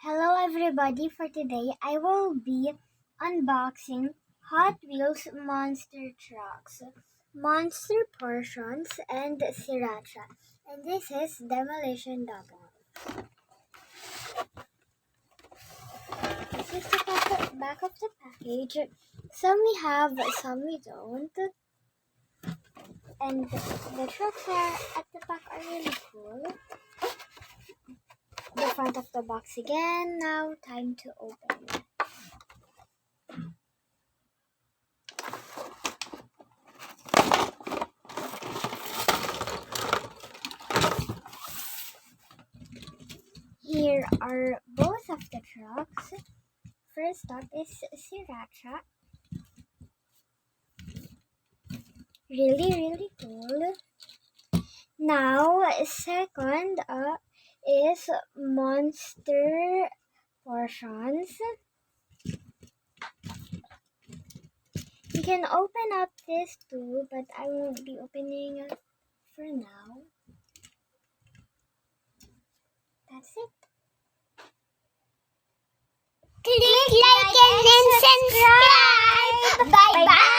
Hello everybody, for today I will be unboxing Hot Wheels Monster Trucks, Monster Portions, and Sriracha. And this is Demolition Doubles. This is the back of the package. Some we have, some we don't. And the trucks are at the back are really cool. The front of the box again. Now time to open. Here are both of the trucks. First up is Sriracha. Really cool. Now, second is Monster Portions. You can open up this too, but I won't be opening it for now. That's it. Click like and subscribe. Bye bye.